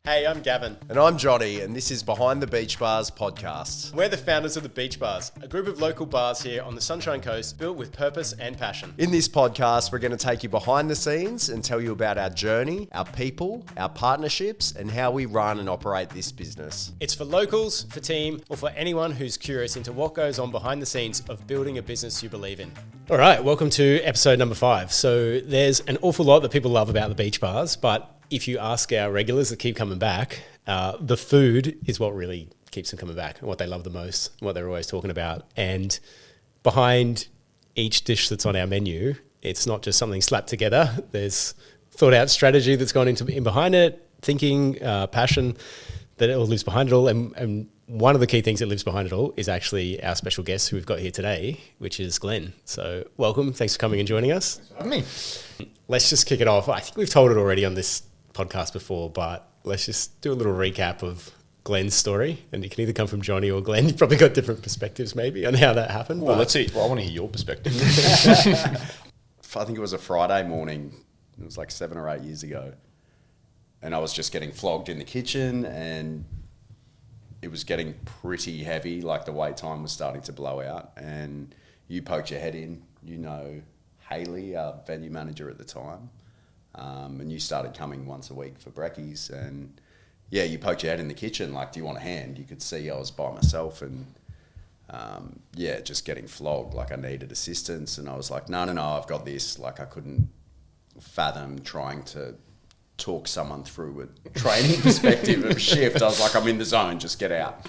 Hey, I'm Gavin. And I'm Johnny, and this is Behind the Beach Bars podcast. We're the founders of the Beach Bars, a group of local bars here on the Sunshine Coast built with purpose and passion. In this podcast, we're going to take you behind the scenes and tell you about our journey, our people, our partnerships, and how we run and operate this business. It's for locals, for team, or for anyone who's curious into what goes on behind the scenes of building a business you believe in. All right, welcome to episode number 5. So there's an awful lot that people love about the Beach Bars, but if you ask our regulars that keep coming back, the food is what really keeps them coming back and what they love the most, what they're always talking about. And behind each dish that's on our menu, it's not just something slapped together. There's thought out strategy that's gone in behind it, thinking, passion, that it all lives behind it all. And one of the key things that lives behind it all is actually our special guest who we've got here today, which is Glenn. So welcome. Thanks for coming and joining us. Thanks for having me. Let's just kick it off. I think we've told it already on this podcast before, but let's just do a little recap of Glenn's story, and it can either come from Johnny or Glenn. You've probably got different perspectives maybe on how that happened. Well, let's see. Well, I want to hear your perspective. I think it was a Friday morning. It was like 7 or 8 years ago. And I was just getting flogged in the kitchen, and it was getting pretty heavy. Like the wait time was starting to blow out, and you poked your head in. You know Haley, our venue manager at the time. And you started coming once a week for brekkies, and yeah, you poked your head in the kitchen like, do you want a hand? You could see I was by myself, and just getting flogged, like I needed assistance, and I was like, no, I've got this. Like I couldn't fathom trying to talk someone through a training perspective of shift. I was like, I'm in the zone, just get out.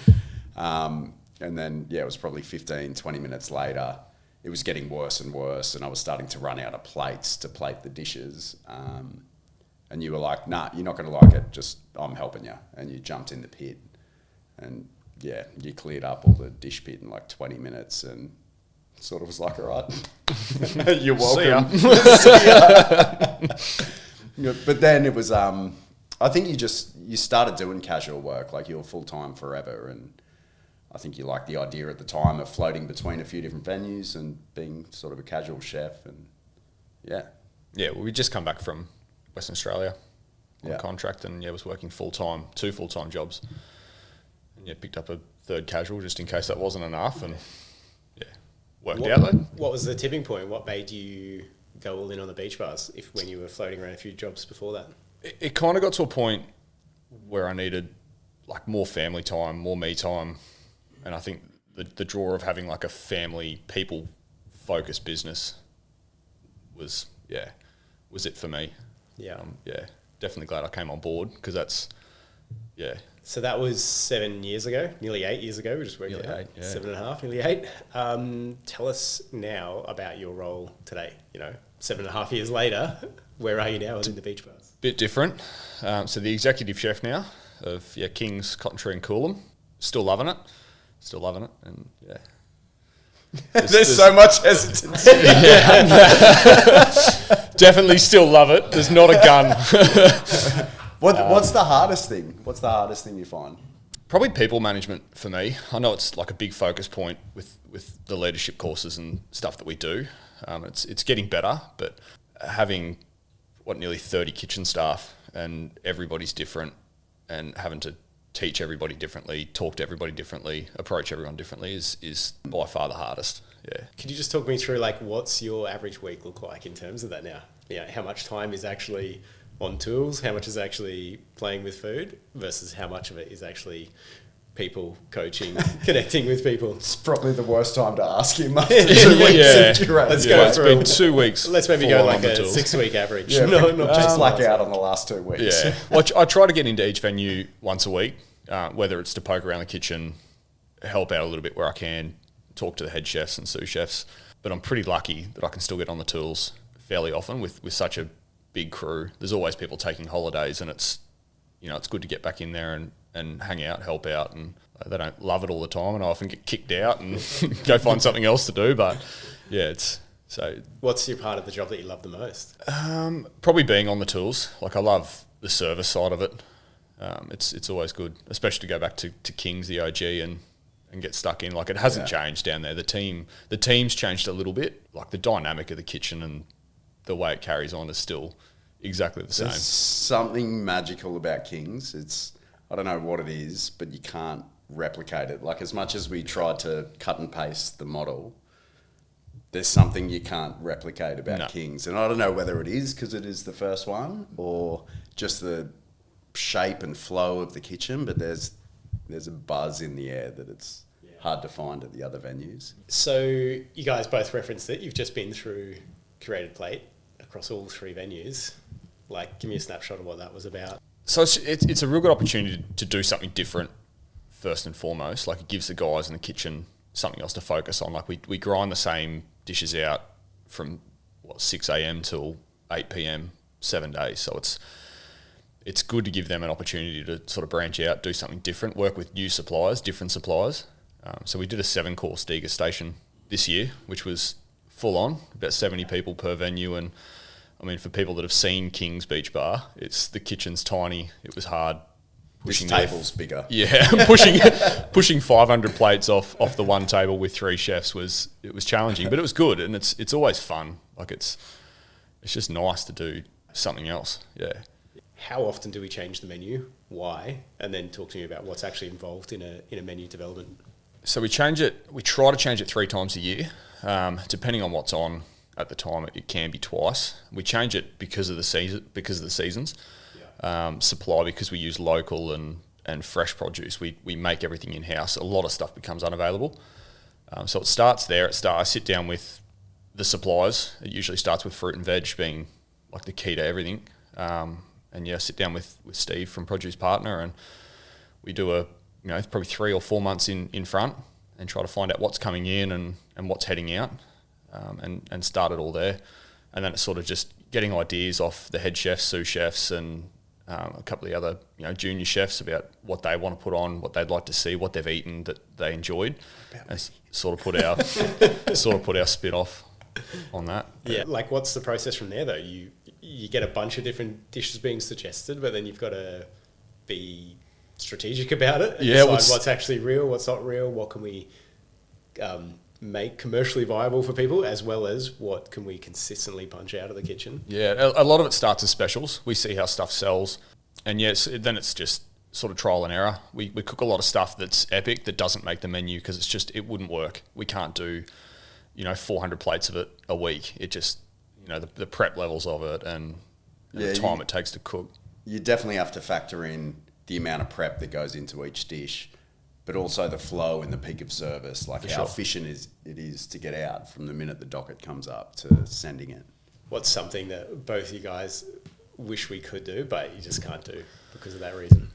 And then, it was probably 15, 20 minutes later, it was getting worse and worse, and I was starting to run out of plates to plate the dishes. And you were like, nah, you're not going to like it, just I'm helping you. And you jumped in the pit, and you cleared up all the dish pit in like 20 minutes, and sort of was like, all right, you're welcome. See ya. But then it was, I think you started doing casual work, like you were full-time forever, and I think you liked the idea at the time of floating between a few different venues and being sort of a casual chef, and well, we just come back from Western Australia on contract, and was working full-time, 2 full-time jobs, and picked up a third casual just in case that wasn't enough, and worked out though. What was the tipping point? What made you go all in on the Beach Bars when you were floating around a few jobs before that? It kind of got to a point where I needed like more family time, more me time. And I think the draw of having like a family, people-focused business was it for me. Yeah. Definitely glad I came on board, because that's, So that was 7 years ago, nearly 8 years ago. We just worked it out. 8, 7.5, nearly 8. Tell us now about your role today. 7.5 years later, where are you now in the Beach Bars? Bit different. So the executive chef now of King's, Cotton Tree and Coolum. Still loving it, and There's so much hesitancy. Definitely still love it. There's not a gun. What's the hardest thing? What's the hardest thing you find? Probably people management for me. I know it's like a big focus point with the leadership courses and stuff that we do. It's getting better, but having nearly 30 kitchen staff, and everybody's different, and having to teach everybody differently, talk to everybody differently, approach everyone differently is by far the hardest. Yeah. Could you just talk me through what's your average week look like in terms of that now? How much time is actually on tools? How much is actually playing with food versus how much of it is actually people coaching, connecting with people? It's probably the worst time to ask him after 2 weeks of duration. Let's go through. It's been 2 weeks. Let's maybe go like a 6-week average. Not just black out on the last 2 weeks. Yeah. Well, I try to get into each venue once a week, whether it's to poke around the kitchen, help out a little bit where I can, talk to the head chefs and sous chefs. But I'm pretty lucky that I can still get on the tools fairly often with such a big crew. There's always people taking holidays, and it's good to get back in there and hang out, help out, and they don't love it all the time, and I often get kicked out and go find something else to do. But it's so. What's your part of the job that you love the most? Probably being on the tools. Like I love the service side of it. It's always good, especially to go back to King's, the OG, and get stuck in. Like it hasn't changed down there. The team's changed a little bit. Like the dynamic of the kitchen and the way it carries on is still exactly the same. There's something magical about Kings. I don't know what it is, but you can't replicate it. Like, as much as we tried to cut and paste the model, there's something you can't replicate about Kings. And I don't know whether it is because it is the first one or just the shape and flow of the kitchen, but there's a buzz in the air that it's hard to find at the other venues. So you guys both referenced that you've just been through Curated Plate across all 3 venues. Like, give me a snapshot of what that was about. So it's a real good opportunity to do something different first and foremost. Like, it gives the guys in the kitchen something else to focus on. Like, we grind the same dishes out from 6 a.m. till 8 p.m. 7 days. So it's good to give them an opportunity to sort of branch out, do something different, work with new suppliers, different suppliers. So we did a 7-course degustation this year, which was full on, about 70 people per venue. And I mean, for people that have seen King's Beach Bar, the kitchen's tiny. It was hard. This table's bigger. Yeah, pushing 500 plates off the one table with 3 chefs was challenging, but it was good, and it's always fun. Like, it's just nice to do something else. Yeah. How often do we change the menu? Why? And then talk to me about what's actually involved in a menu development. So we change it. We try to change it 3 times a year, depending on what's on at the time. It can be twice. We change it because of the seasons. Supply, because we use local and fresh produce. We make everything in-house. A lot of stuff becomes unavailable. So it starts there. I sit down with the suppliers. It usually starts with fruit and veg being like the key to everything. I sit down with Steve from Produce Partner, and we do probably 3 or 4 months in front and try to find out what's coming in and what's heading out, and start it all there. And then it's sort of just getting ideas off the head chefs, sous chefs, and a couple of the other junior chefs about what they want to put on, what they'd like to see, what they've eaten that they enjoyed, and sort of put our spin off on that. Yeah, like, what's the process from there though? You get a bunch of different dishes being suggested, but then you've got to be strategic about it and decide what's actually real, what's not real, what can we make commercially viable for people, as well as what can we consistently punch out of the kitchen. Yeah, a lot of it starts as specials. We see how stuff sells, and then it's just sort of trial and error. We cook a lot of stuff that's epic that doesn't make the menu because it wouldn't work. We can't do 400 plates of it a week. It just the prep levels of it and the time it takes to cook. You definitely have to factor in the amount of prep that goes into each dish, but also the flow and the peak of service, like how efficient it is to get out from the minute the docket comes up to sending it. What's something that both you guys wish we could do, but you just can't do because of that reason?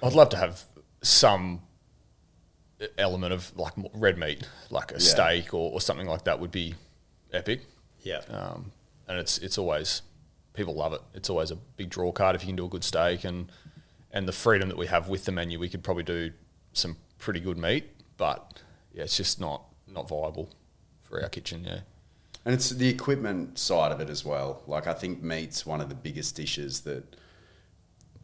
I'd love to have some element of like red meat, like a steak or something like that would be epic. Yeah. And it's always, people love it. It's always a big draw card if you can do a good steak, and the freedom that we have with the menu, we could probably do some pretty good meat, but it's just not viable for our kitchen. Yeah. And it's the equipment side of it as well. Like, I think meat's one of the biggest dishes that,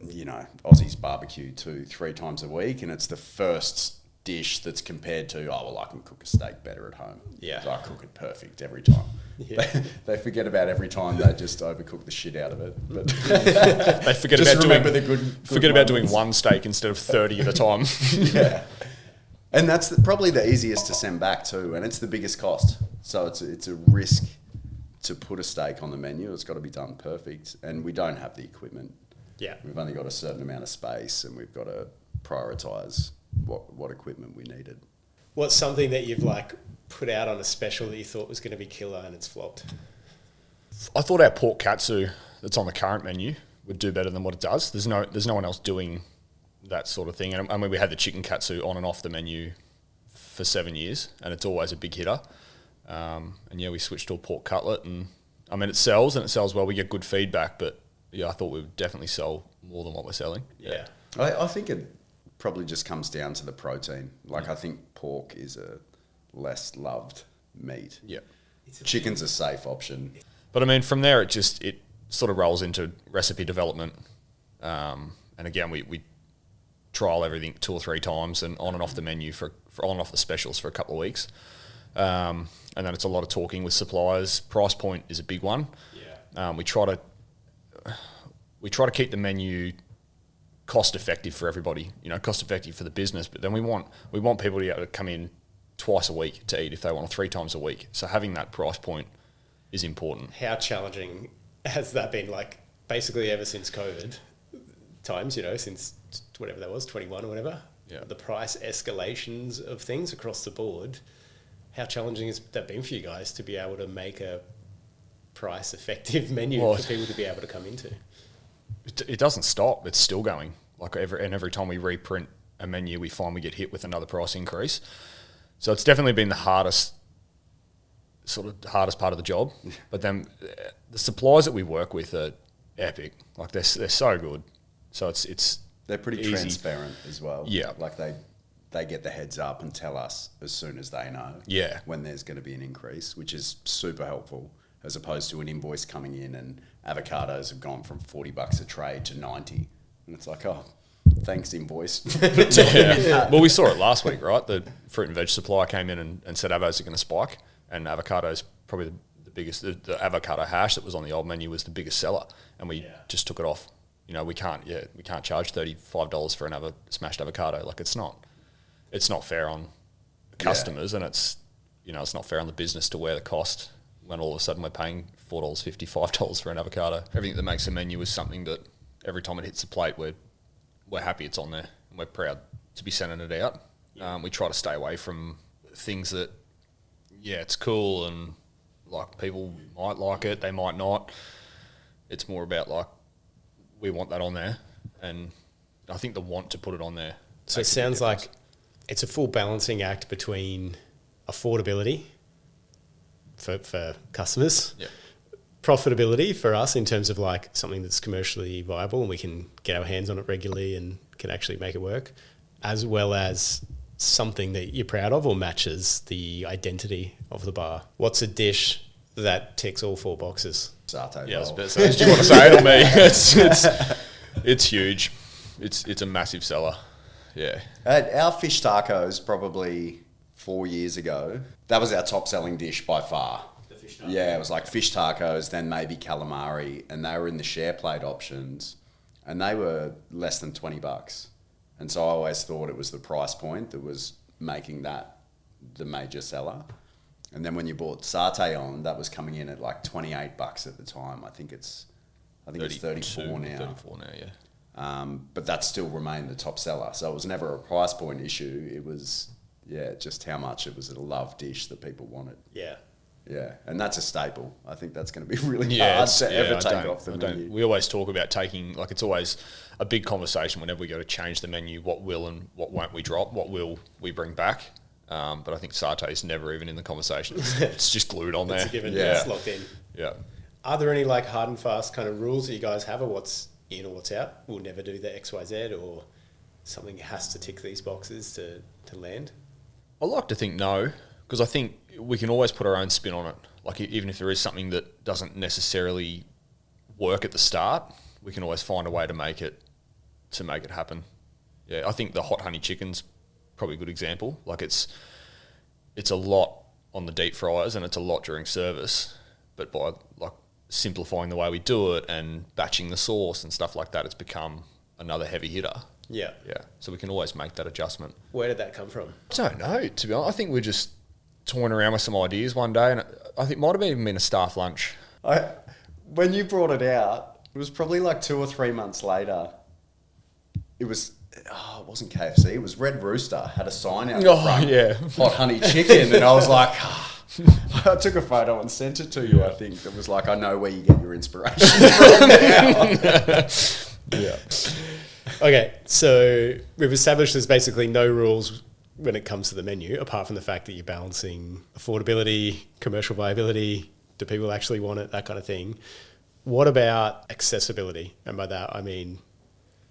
Aussies barbecue 2-3 times a week, and it's the first dish that's compared to, I can cook a steak better at home. Yeah. So I cook it perfect every time. Yeah. They forget about every time they just overcook the shit out of it. But they forget about doing one steak instead of 30 at a time. Yeah. And that's probably the easiest to send back too, and it's the biggest cost. So it's a risk to put a steak on the menu. It's got to be done perfect, and we don't have the equipment. Yeah. We've only got a certain amount of space, and we've got to prioritise what equipment we needed. What's something that you've put out on a special that you thought was going to be killer and it's flopped? I thought our pork katsu that's on the current menu would do better than what it does. There's no one else doing that sort of thing. And I mean, we had the chicken katsu on and off the menu for 7 years, and it's always a big hitter. We switched to a pork cutlet, and I mean, it sells well. We get good feedback, but I thought we would definitely sell more than what we're selling. Yeah. I think it probably just comes down to the protein. I think pork is a less loved meat. Yeah. Chicken's a safe option. But I mean, from there, it sort of rolls into recipe development. And again, we trial everything 2 or 3 times and on and off the menu for on and off the specials for a couple of weeks. And then it's a lot of talking with suppliers. Price point is a big one. Yeah. We try to, we try to keep the menu cost effective for everybody, cost effective for the business, but then we want people to be able to come in twice a week to eat if they want, or 3 times a week. So having that price point is important. How challenging has that been? Like basically ever since COVID times, since whatever that was, 21 or whatever, the price escalations of things across the board. How challenging has that been for you guys to be able to make a price effective menu for people to be able to come into? It doesn't stop. It's still going. Like every time we reprint a menu, we find we get hit with another price increase. So it's definitely been the hardest part of the job. But then the suppliers that we work with are epic. Like they're so good. So they're pretty easy. Transparent as well. Yeah. Like they get the heads up and tell us as soon as they know when there's going to be an increase, which is super helpful, as opposed to an invoice coming in and avocados have gone from $40 a tray to 90. And it's like, oh, thanks, invoice. Well, we saw it last week, right? The fruit and veg supplier came in and said avos are going to spike, and avocado's probably the biggest. The avocado hash that was on the old menu was the biggest seller, and we just took it off. We can't charge $35 for another smashed avocado. Like it's not fair on customers, and it's not fair on the business to wear the cost when all of a sudden we're paying $4.50, $5 for an avocado. Everything that makes a menu is something that every time it hits the plate, we're happy it's on there, and we're proud to be sending it out. We try to stay away from things that, it's cool and like people might like it, they might not. It's more about like we want that on there, and I think the want to put it on there. So it sounds like it's a full balancing act between affordability for customers, profitability for us in terms of like something that's commercially viable and we can get our hands on it regularly and can actually make it work, as well as something that you're proud of or matches the identity of the bar. What's a dish that ticks all 4 boxes? Satay Yeah, bowl. do you want to say it or me? It's huge. It's a massive seller. Yeah. Our fish tacos probably 4 years ago, that was our top selling dish by far. The fish tacos. Yeah, it was like fish tacos, then maybe calamari, and they were in the share plate options, and they were less than $20. And so I always thought it was the price point that was making that the major seller. And then when you bought satay on, that was coming in at like $28 at the time. I think it's 34 now. 34 now, yeah. But that still remained the top seller. So it was never a price point issue. It was, just how much it was a love dish that people wanted. Yeah. Yeah, and that's a staple. I think that's going to be really hard to ever take off the menu. We always talk about taking, like it's always a big conversation whenever we go to change the menu, what will and what won't we drop, what will we bring back. But I think satay is never even in the conversation. It's just glued on there. It's a given. It's locked in. Yeah. Are there any like hard and fast kind of rules that you guys have, or what's in or what's out? We'll never do the XYZ, or something has to tick these boxes to land? I like to think no, because I think we can always put our own spin on it. Like even if there is something that doesn't necessarily work at the start, we can always find a way to make it happen. Yeah, I think the hot honey chicken's probably a good example. Like it's a lot on the deep fryers and it's a lot during service, but by like simplifying the way we do it and batching the sauce and stuff like that, it's become another heavy hitter. Yeah. Yeah. So we can always make that adjustment. Where did that come from? I don't know, to be honest. I think we're just toying around with some ideas one day, and I think it might have even been a staff lunch. When you brought it out, it was probably like 2 or 3 months later. It wasn't KFC. It was Red Rooster had a sign out the front. Yeah. Hot honey chicken. And I was like, I took a photo and sent it to you, I think. It was like, I know where you get your inspiration from now. Yeah. Okay, so we've established there's basically no rules when it comes to the menu, apart from the fact that you're balancing affordability, commercial viability, do people actually want it, that kind of thing. What about accessibility? And by that, I mean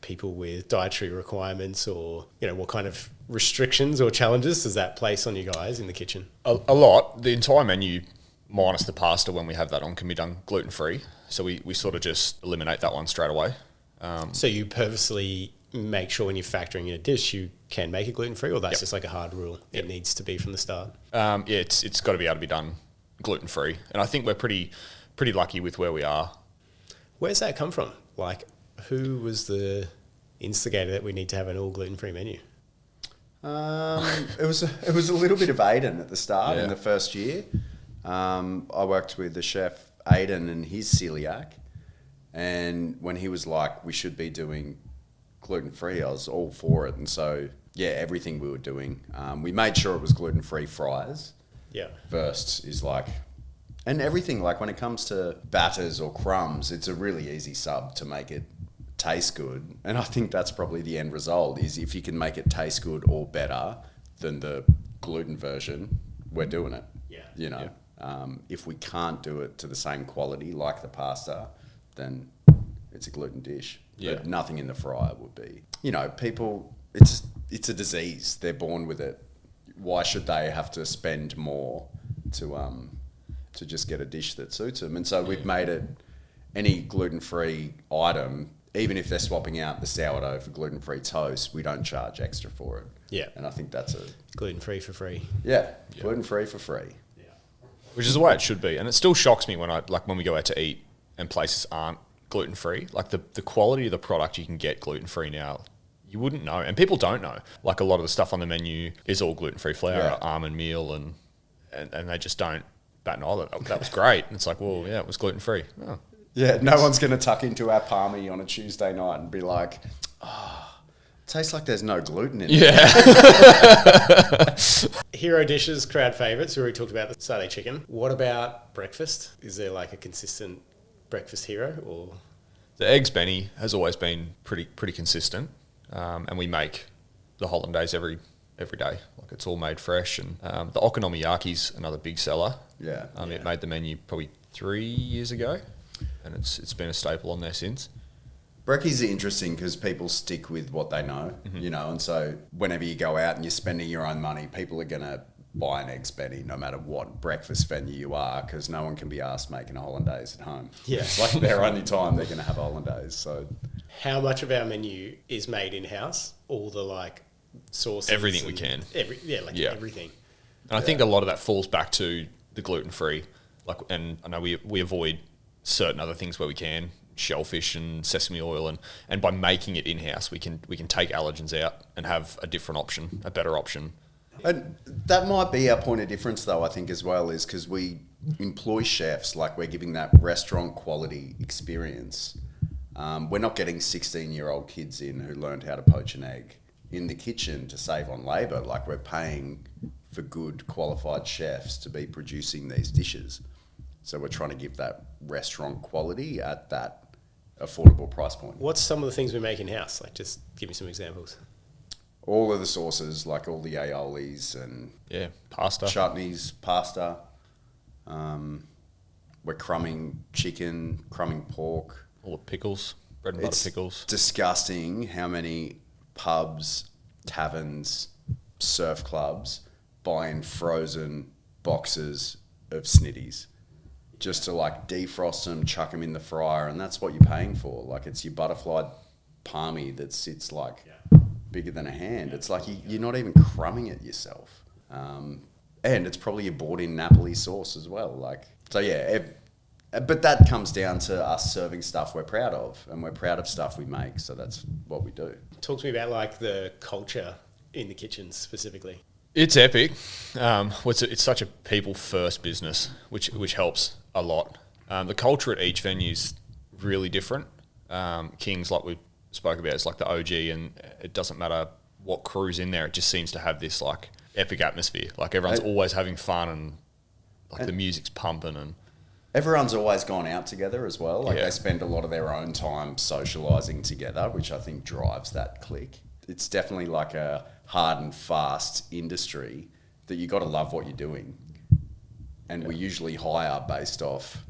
people with dietary requirements, or, what kind of restrictions or challenges does that place on you guys in the kitchen? A lot. The entire menu, minus the pasta when we have that on, can be done gluten-free. So we sort of just eliminate that one straight away. So you purposely make sure when you're factoring in a dish, you can make it gluten-free, or that's just like a hard rule? It needs to be from the start? It's got to be able to be done gluten-free. And I think we're pretty lucky with where we are. Where's that come from? Like, who was the instigator that we need to have an all gluten-free menu? It was a little bit of Aiden at the start in Yeah. the first year. I worked with the chef Aiden and his celiac, and when he was like, we should be doing gluten-free, I was all for it. And so, yeah, everything we were doing, we made sure it was gluten-free fries. Yeah. First is like, and everything, like when it comes to batters or crumbs, it's a really easy sub to make it taste good. And I think that's probably the end result, is if you can make it taste good or better than the gluten version, we're doing it. Yeah. You know, if we can't do it to the same quality like the pasta, then it's a gluten dish. Yeah. But nothing in the fryer would be. You know, people, it's a disease. They're born with it. Why should they have to spend more to just get a dish that suits them? And so we've made it any gluten-free item, even if they're swapping out the sourdough for gluten-free toast, we don't charge extra for it. Yeah. And I think that's Gluten-free for free. gluten-free for free. Which is the way it should be. And it still shocks me when we go out to eat and places aren't gluten-free. Like the quality of the product you can get gluten-free now, you wouldn't know. And people don't know. Like a lot of the stuff on the menu is all gluten-free flour, almond meal, and they just don't bat an eye. That was great. And it's like, well, yeah, it was gluten-free. Oh. Yeah, no one's going to tuck into our palmy on a Tuesday night and be like, tastes like there's no gluten in it. Yeah. Hero dishes, crowd favourites. We already talked about the satay chicken. What about breakfast? Is there like a consistent breakfast hero, or? The eggs Benny has always been pretty consistent. And we make the hollandaise every day. Like it's all made fresh. And the okonomiyaki's another big seller. Yeah. It made the menu probably 3 years ago, and it's been a staple on there since. Brekkies are interesting because people stick with what they know, you know, and so whenever you go out and you're spending your own money, people are going to buy an eggs Benny no matter what breakfast venue you are, because no one can be asked making a hollandaise at home. Yeah. It's like their only time they're going to have a hollandaise. So How much of our menu is made in-house? All the like sauces? Everything we can. Everything. And I think a lot of that falls back to the gluten-free. And I know we avoid certain other things where we can, shellfish and sesame oil, and by making it in-house, we can take allergens out and have a different option, a better option. And that might be our point of difference, though, I think, as well, is because we employ chefs, like we're giving that restaurant quality experience. We're not getting 16-year-old kids in who learned how to poach an egg in the kitchen to save on labour. Like we're paying for good, qualified chefs to be producing these dishes. So we're trying to give that restaurant quality at that affordable price point. What's some of the things we make in-house? Like, just give me some examples. All of the sauces, like all the aiolis and Pasta. chutneys, pasta. We're crumbing chicken, crumbing pork. All the pickles, bread and butter pickles. Disgusting how many pubs, taverns, surf clubs buy in frozen boxes of snitties just to like defrost them, chuck them in the fryer, and that's what you're paying for. Like it's your butterfly palmy that sits like bigger than a hand. It's like you're not even crumbing it yourself. And it's probably your bought-in Napoli sauce as well. Like, so yeah, but that comes down to us serving stuff we're proud of, and we're proud of stuff we make, so that's what we do. Talk to me about like the culture in the kitchens specifically. It's epic. It's such a people-first business, which helps a lot. The culture at each venue is really different. King's, like we spoke about, it's like the OG, and it doesn't matter what crew's in there. It just seems to have this like epic atmosphere. Like everyone's always having fun, and like the music's pumping, and everyone's always gone out together as well. Like Yeah. they spend a lot of their own time socialising together, which I think drives that click. It's definitely like a hard and fast industry that you got to love what you're doing. And we usually hire based off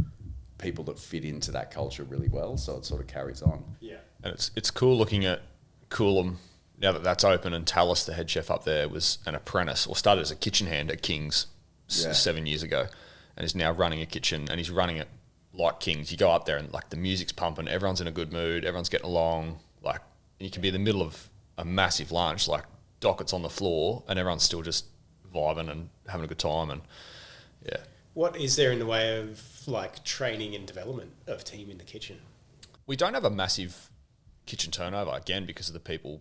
people that fit into that culture really well, so it sort of carries on. Yeah. And it's cool looking at Coolum now that that's open, and Tallis, the head chef up there, was an apprentice or started as a kitchen hand at King's 7 years ago, and is now running a kitchen, and he's running it like King's. You go up there and like the music's pumping, everyone's in a good mood, everyone's getting along. Like you can be in the middle of a massive lunch, like dockets on the floor, and everyone's still just vibing and having a good time. And yeah, What is there in the way of like training and development of team in the kitchen? We don't have a massive kitchen turnover, again, because of the people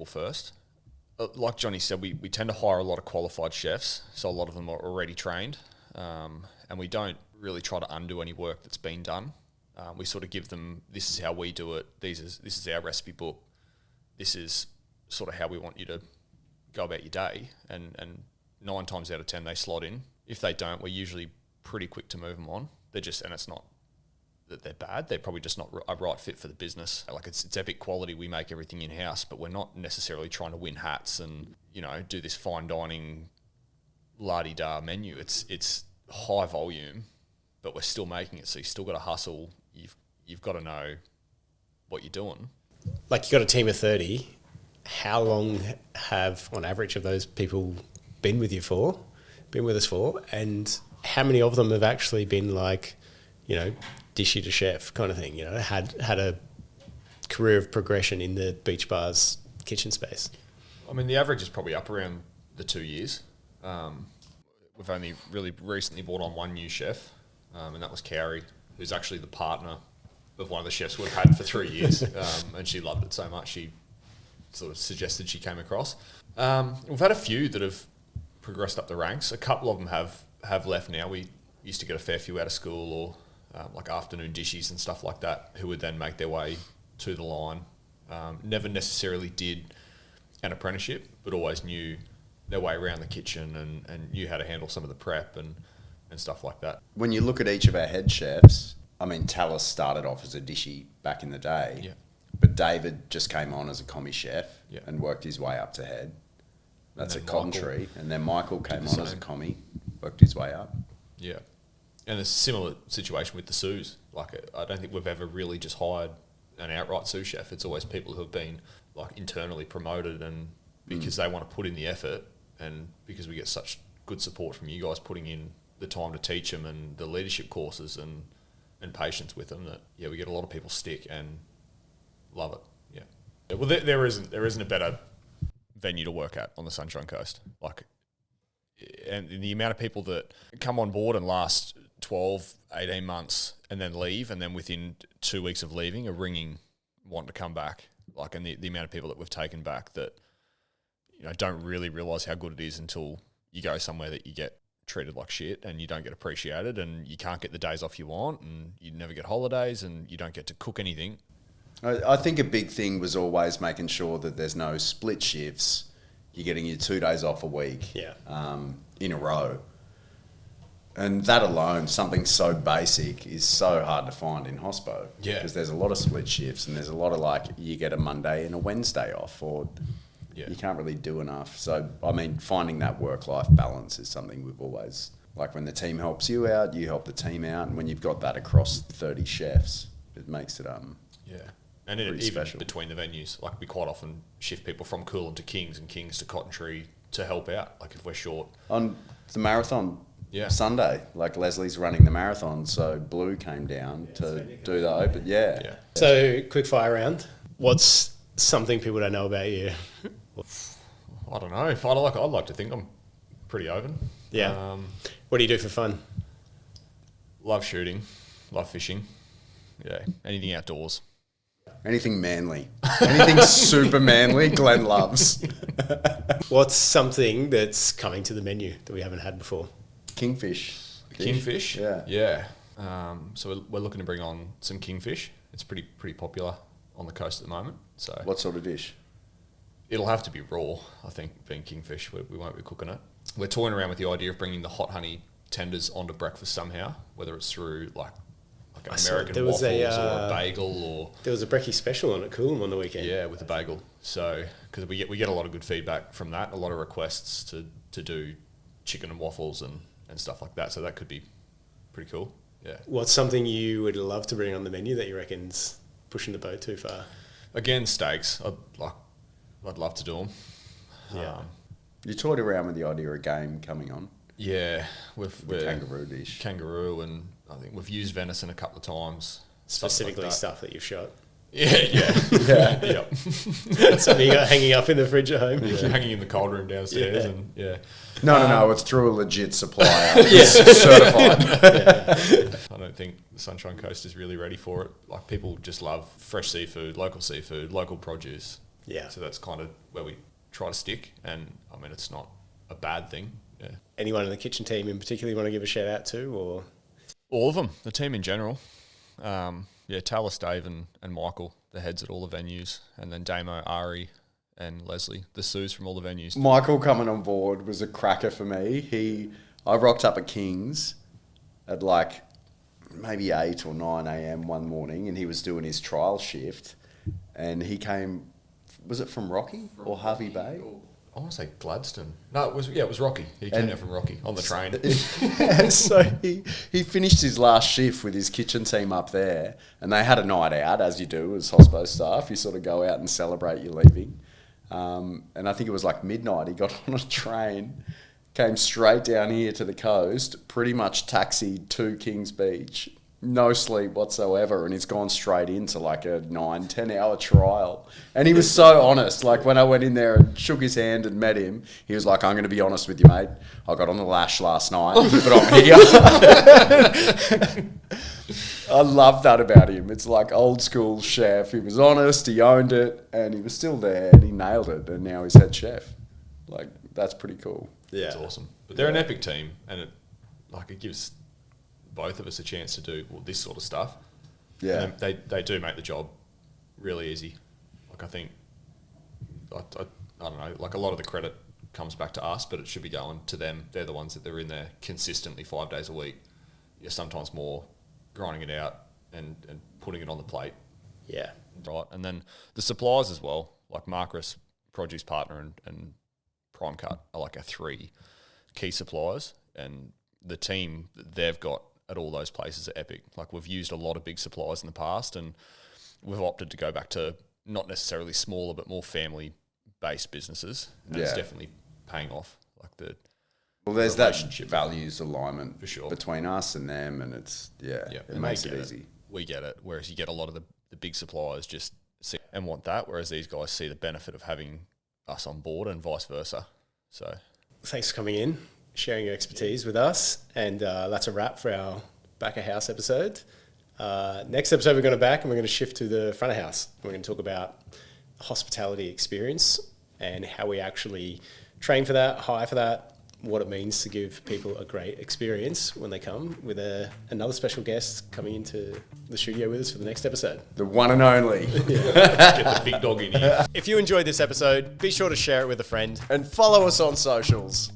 first. Like Johnny said, we tend to hire a lot of qualified chefs, so a lot of them are already trained, and we don't really try to undo any work that's been done. We sort of give them, this is how we do it, this is our recipe book, this is sort of how we want you to go about your day, and 9 times out of 10 they slot in. If they don't, we're usually pretty quick to move them on. They're just, and it's not that they're bad, they're probably just not a right fit for the business. Like it's epic quality, we make everything in-house, but we're not necessarily trying to win hats and, you know, do this fine dining la-di-da menu. It's high volume, but we're still making it, so you've still got to hustle. You've got to know what you're doing. Like, you got a team of 30. How long have, on average, of those people been with us for? And how many of them have actually been like, you know, dishy to chef kind of thing, you know, had a career of progression in the beach bar's kitchen space? I mean, the average is probably up around the 2 years. We've only really recently brought on one new chef, and that was Carrie, who's actually the partner of one of the chefs we've had for 3 years, and she loved it so much she sort of suggested she came across. We've had a few that have progressed up the ranks. A couple of them have left now. We used to get a fair few out of school or like afternoon dishes and stuff like that, who would then make their way to the line. Never necessarily did an apprenticeship, but always knew their way around the kitchen and knew how to handle some of the prep and stuff like that. When you look at each of our head chefs, I mean, Tallis started off as a dishy back in the day, Yeah. but David just came on as a commis chef and worked his way up to head. That's a Coventry. And then Michael came on as a commie, worked his way up. Yeah. And it's a similar situation with the sous. Like, I don't think we've ever really just hired an outright sous chef. It's always people who have been like internally promoted, and because they want to put in the effort, and because we get such good support from you guys putting in the time to teach them and the leadership courses and patience with them, that we get a lot of people stick and love it. Yeah. Well, there isn't a better venue to work at on the Sunshine Coast. Like, and the amount of people that come on board and last 12, 18 months and then leave, and then within 2 weeks of leaving are ringing, wanting to come back. Like, and the amount of people that we've taken back that, you know, don't really realise how good it is until you go somewhere that you get treated like shit and you don't get appreciated and you can't get the days off you want and you never get holidays and you don't get to cook anything. I think a big thing was always making sure that there's no split shifts. You're getting your 2 days off a week in a row. And that alone, something so basic, is so hard to find in hospo. Yeah. Because there's a lot of split shifts and there's a lot of like, you get a Monday and a Wednesday off, or you can't really do enough. So, I mean, finding that work-life balance is something we've always, like when the team helps you out, you help the team out. And when you've got that across 30 chefs, it makes it and even special. Between the venues, like we quite often shift people from Coolum to Kings and Kings to Cottontree to help out, like if we're short. On the marathon Sunday, like Leslie's running the marathon, so Blue came down to do the open. Yeah. So, quick fire round. What's something people don't know about you? I don't know. I'd like to think I'm pretty open. Yeah. What do you do for fun? Love shooting, love fishing. Yeah, anything outdoors. Anything manly. Anything super manly, Glenn loves. What's something that's coming to the menu that we haven't had before? Kingfish. Kingfish? Yeah. So we're looking to bring on some kingfish. It's pretty popular on the coast at the moment. So What sort of dish? It'll have to be raw, I think, being kingfish. We won't be cooking it. We're toying around with the idea of bringing the hot honey tenders onto breakfast somehow, whether it's through like an American waffles or a bagel, or there was a brekkie special on at Coolum on the weekend. Yeah, with a bagel. So because we get a lot of good feedback from that, a lot of requests to do chicken and waffles and stuff like that. So that could be pretty cool. Yeah. What's something you would love to bring on the menu that you reckon's pushing the boat too far? Again, steaks. I'd love to do them. Yeah. You toyed around with the idea of a game coming on. Yeah, the kangaroo dish. Kangaroo, and I think we've used venison a couple of times. Specifically stuff that you've shot. Yeah. Yep. Something you got hanging up in the fridge at home. Hanging in the cold room downstairs, No, it's through a legit supplier. It's certified. I don't think the Sunshine Coast is really ready for it. Like, people just love fresh seafood, local produce. Yeah. So that's kind of where we try to stick. And I mean, it's not a bad thing. Yeah. Anyone in the kitchen team in particular you want to give a shout out to, or? All of them, the team in general. Talis, Dave and Michael, the heads at all the venues. And then Damo, Ari and Leslie, the Sues from all the venues. Michael coming on board was a cracker for me. I rocked up at King's at like maybe 8 or 9 a.m. one morning, and he was doing his trial shift, and he came, was it from Rocky or Harvey Bay? I want to say Gladstone. No, it was Rocky. He came down from Rocky on the train. So he finished his last shift with his kitchen team up there, and they had a night out, as you do as hospo staff. You sort of go out and celebrate your leaving. And I think it was like midnight. He got on a train, came straight down here to the coast, pretty much taxied to Kings Beach, no sleep whatsoever, and he's gone straight into like a 9-10 hour trial. And he was so honest. Like, when I went in there and shook his hand and met him, he was like, "I'm going to be honest with you, mate. I got on the lash last night, but I'm here." I love that about him. It's like old school chef. He was honest, he owned it, and he was still there, and he nailed it, and now he's head chef. Like, that's pretty cool. Yeah. It's awesome. But they're an epic team, and it gives both of us a chance to do this sort of stuff. Yeah. And they do make the job really easy. Like, I think, I don't know, like, a lot of the credit comes back to us, but it should be going to them. They're the ones that they're in there consistently 5 days a week. You're sometimes more grinding it out and putting it on the plate. Yeah. Right. And then the suppliers as well, like Marcus, Produce Partner and Prime Cut are like our 3 key suppliers, and the team that they've got at all those places are epic. Like, we've used a lot of big suppliers in the past, and we've opted to go back to not necessarily smaller but more family-based businesses. And it's definitely paying off. Like, there's that values alignment for sure between us and them, and it's it makes it easy. We get it. Whereas you get a lot of the big suppliers just see and want that, whereas these guys see the benefit of having us on board and vice versa. So thanks for coming in, sharing your expertise with us, and that's a wrap for our back of house episode. Next episode we're going to back and we're going to shift to the front of house. We're going to talk about the hospitality experience and how we actually train for that, hire for that, what it means to give people a great experience when they come, with another special guest coming into the studio with us for the next episode. The one and only. Get the big dog in here. If you enjoyed this episode, be sure to share it with a friend. And follow us on socials.